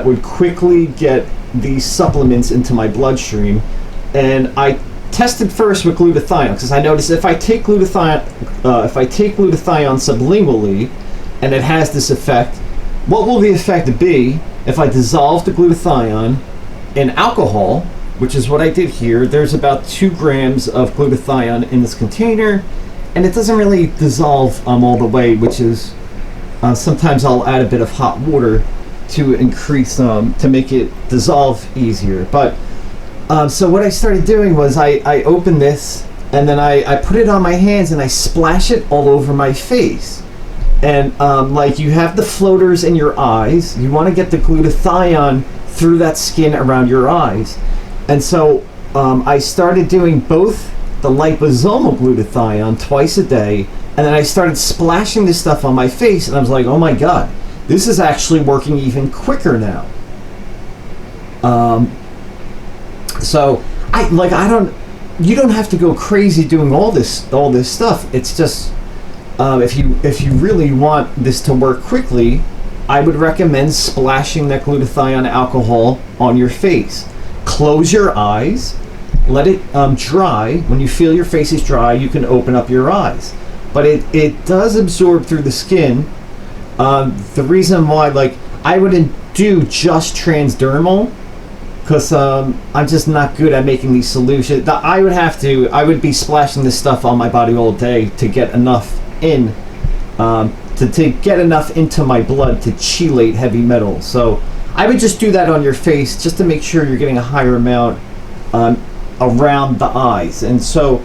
would quickly get these supplements into my bloodstream, and I tested first with glutathione because I noticed if I take glutathione sublingually, and it has this effect, what will the effect be if I dissolve the glutathione in alcohol, which is what I did here. There's about 2 grams of glutathione in this container, and it doesn't really dissolve all the way, which is sometimes I'll add a bit of hot water to increase to make it dissolve easier. But so what I started doing was I opened this, and then I put it on my hands and I splash it all over my face. And like, you have the floaters in your eyes, you want to get the glutathione through that skin around your eyes. And so I started doing both the liposomal glutathione twice a day, and then I started splashing this stuff on my face, and I was like, oh my god, this is actually working even quicker now. So you don't have to go crazy doing all this stuff. It's just if you really want this to work quickly, I would recommend splashing that glutathione alcohol on your face. Close your eyes, let it dry. When you feel your face is dry, you can open up your eyes. But it does absorb through the skin. The reason why, like, I wouldn't do just transdermal, because I'm just not good at making these solutions. I would be splashing this stuff on my body all day to get enough in, to get enough into my blood to chelate heavy metals. So I would just do that on your face just to make sure you're getting a higher amount around the eyes. And so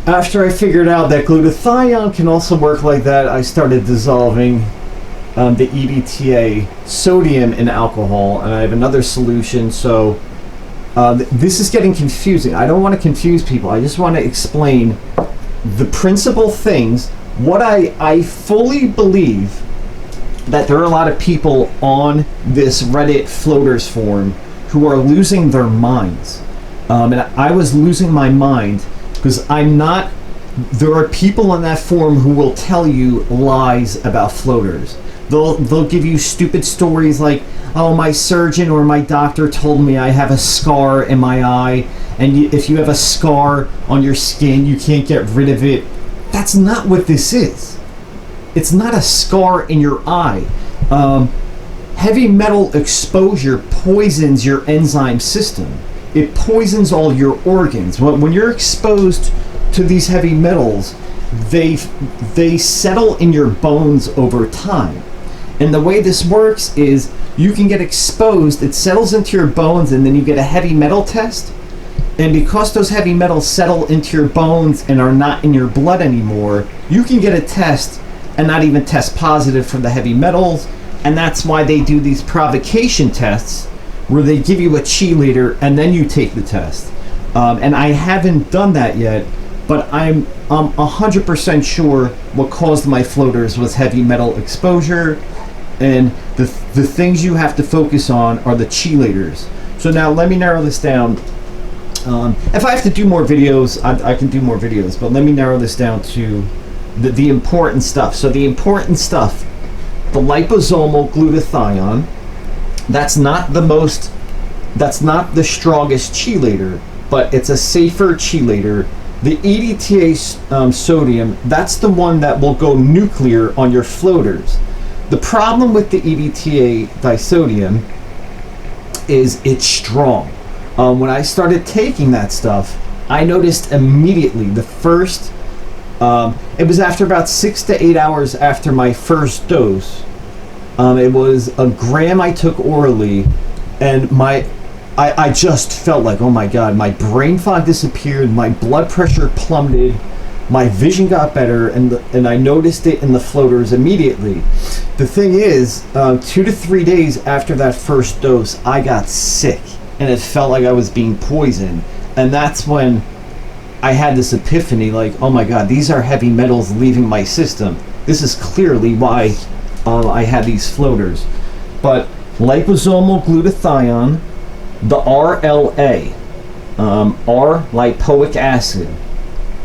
after I figured out that glutathione can also work like that, I started dissolving the EDTA sodium in alcohol, and I have another solution. So this is getting confusing. I don't want to confuse people. I just want to explain the principal things. What I fully believe that there are a lot of people on this Reddit floaters forum who are losing their minds. And I was losing my mind because there are people on that forum who will tell you lies about floaters. They'll give you stupid stories like, oh, my surgeon or my doctor told me I have a scar in my eye, and if you have a scar on your skin, you can't get rid of it. That's not what this is. It's not a scar in your eye. Heavy metal exposure poisons your enzyme system. It poisons all your organs. When you're exposed to these heavy metals, they settle in your bones over time. And the way this works is you can get exposed, it settles into your bones, and then you get a heavy metal test. And because those heavy metals settle into your bones and are not in your blood anymore, you can get a test and not even test positive for the heavy metals. And that's why they do these provocation tests where they give you a chelator and then you take the test. And I haven't done that yet, but I'm 100% sure what caused my floaters was heavy metal exposure. And the things you have to focus on are the chelators. So now let me narrow this down. If I have to do more videos, I can do more videos, but let me narrow this down to the important stuff. So the important stuff, the liposomal glutathione, that's not the strongest chelator, but it's a safer chelator. The EDTA sodium, that's the one that will go nuclear on your floaters. The problem with the EDTA disodium is it's strong. When I started taking that stuff, I noticed immediately it was after about 6 to 8 hours after my first dose. It was a gram I took orally, and I just felt like, oh my god, my brain fog disappeared, my blood pressure plummeted, my vision got better, and I noticed it in the floaters immediately. The thing is, 2 to 3 days after that first dose, I got sick, and it felt like I was being poisoned. And that's when I had this epiphany, like, oh my god, these are heavy metals leaving my system. This is clearly why I had these floaters. But liposomal glutathione, the RLA, R-lipoic acid,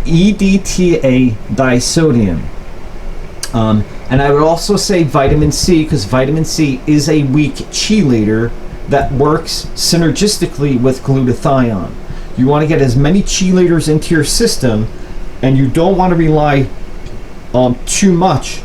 EDTA disodium, And I would also say vitamin C, because vitamin C is a weak chelator that works synergistically with glutathione. You want to get as many chelators into your system, and you don't want to rely too much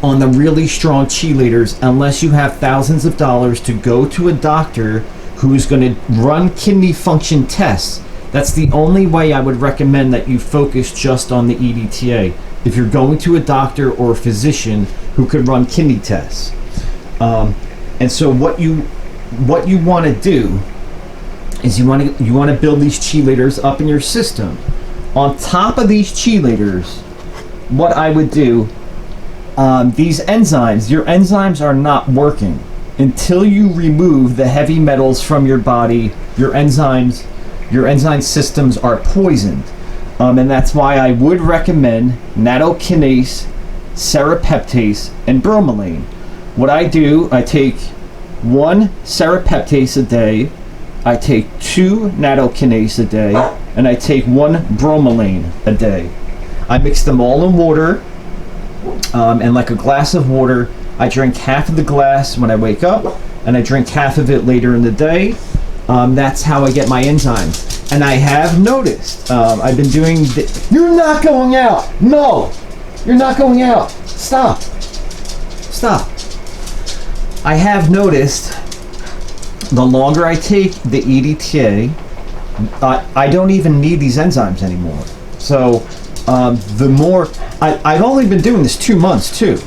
on the really strong chelators unless you have thousands of dollars to go to a doctor who's going to run kidney function tests. That's the only way I would recommend that you focus just on the EDTA. If you're going to a doctor or a physician who could run kidney tests. And so what you want to do is you want to build these chelators up in your system. On top of these chelators, what I would do, these enzymes, your enzymes are not working until you remove the heavy metals from your body. Your enzyme systems are poisoned. And that's why I would recommend nattokinase, serrapeptase, and bromelain. What I do, I take 1 serrapeptase a day, I take 2 nattokinase a day, and I take 1 bromelain a day. I mix them all in water, and like a glass of water, I drink half of the glass when I wake up, and I drink half of it later in the day. That's how I get my enzymes. And I have noticed, I've been doing you're not going out. No, you're not going out. Stop. I have noticed the longer I take the EDTA, I don't even need these enzymes anymore. So the more, I've only been doing this 2 months too.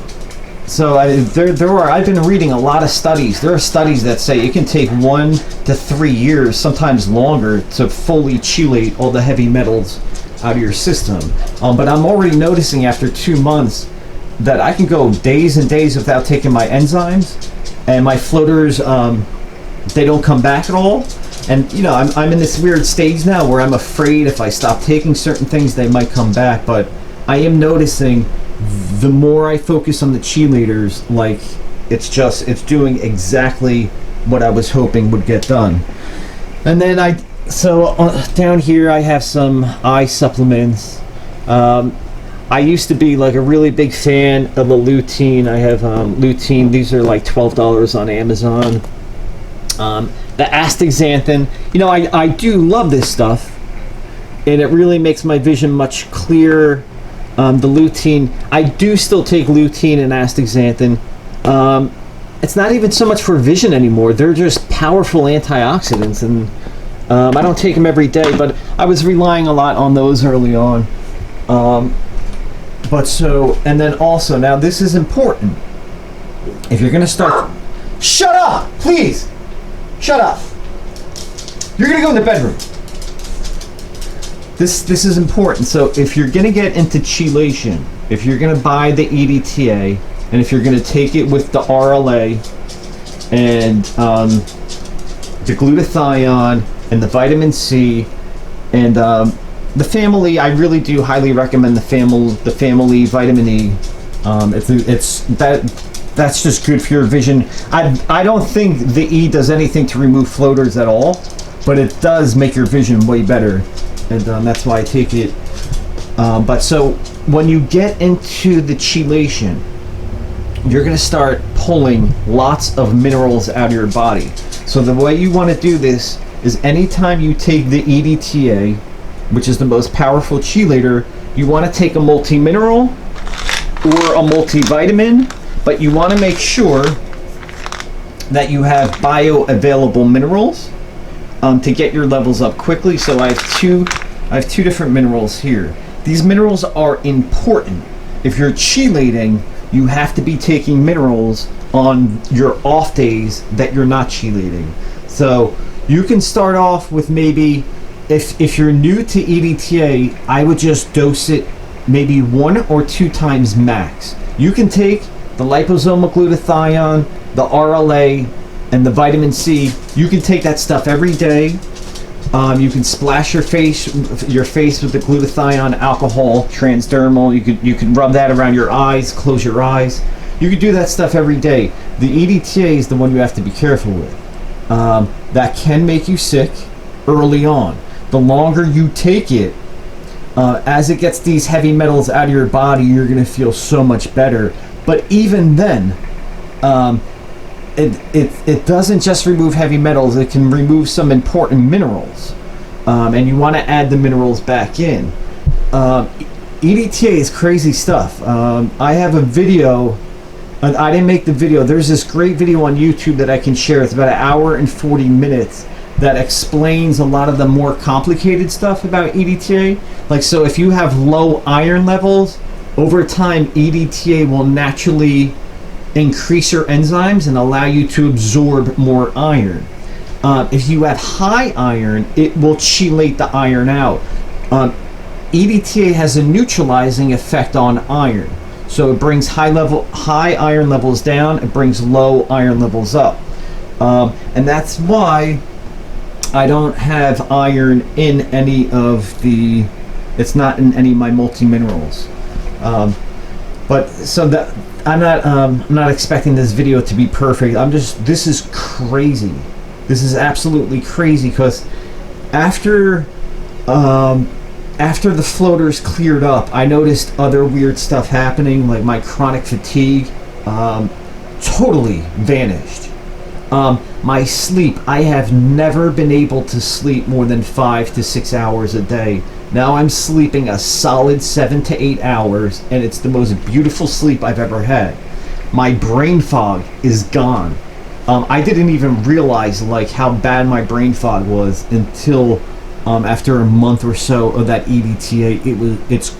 So I've been reading a lot of studies. There are studies that say it can take 1 to 3 years, sometimes longer, to fully chelate all the heavy metals out of your system. But I'm already noticing after 2 months that I can go days and days without taking my enzymes, and my floaters, they don't come back at all. And I'm in this weird stage now where I'm afraid if I stop taking certain things, they might come back. But I am noticing the more I focus on the chelators, like it's doing exactly what I was hoping would get done. And then down here I have some eye supplements. I used to be like a really big fan of the lutein. I have lutein. These are like $12 on Amazon. The astaxanthin. I do love this stuff, and it really makes my vision much clearer. The lutein, I do still take lutein and astaxanthin. It's not even so much for vision anymore. They're just powerful antioxidants, and I don't take them every day, but I was relying a lot on those early on. And then also, now this is important. If you're going to start... Shut up! Please! Shut up! You're going to go in the bedroom. This is important. So if you're going to get into chelation, if you're going to buy the EDTA, and if you're going to take it with the RLA and the glutathione and the vitamin C and the family, I really do highly recommend the family vitamin E. That's just good for your vision. I don't think the E does anything to remove floaters at all, but it does make your vision way better. And that's why I take it. But so when you get into the chelation, you're going to start pulling lots of minerals out of your body. So the way you want to do this is anytime you take the EDTA, which is the most powerful chelator, you want to take a multi-mineral or a multivitamin, but you want to make sure that you have bioavailable minerals to get your levels up quickly. So I have two different minerals here. These minerals are important. If you're chelating, you have to be taking minerals on your off days that you're not chelating. So you can start off with maybe, if you're new to EDTA, I would just dose it maybe 1 or 2 times max. You can take the liposomal glutathione, the RLA, and the vitamin C. You can take that stuff every day. You can splash your face with the glutathione alcohol, transdermal. You could rub that around your eyes, close your eyes. You could do that stuff every day. The EDTA is the one you have to be careful with. That can make you sick early on. The longer you take it, As it gets these heavy metals out of your body, you're going to feel so much better. But even then, it doesn't just remove heavy metals, it can remove some important minerals. And you want to add the minerals back in. EDTA is crazy stuff. I have a video. I didn't make the video. There's this great video on YouTube that I can share. It's about an hour and 40 minutes that explains a lot of the more complicated stuff about EDTA. Like, so if you have low iron levels, over time EDTA will naturally increase your enzymes and allow you to absorb more iron. If you have high iron, it will chelate the iron out. EDTA has a neutralizing effect on iron. So it brings high iron levels down, it brings low iron levels up. And that's why I don't have iron in any of the, it's not in any of my multi-minerals. But so that, I'm not expecting this video to be perfect. This is crazy. This is absolutely crazy, because after the floaters cleared up, I noticed other weird stuff happening, like my chronic fatigue totally vanished. My sleep, I have never been able to sleep more than 5 to 6 hours a day. Now I'm sleeping a solid 7 to 8 hours, and it's the most beautiful sleep I've ever had. My brain fog is gone. I didn't even realize like how bad my brain fog was until after a month or so of that EDTA. It's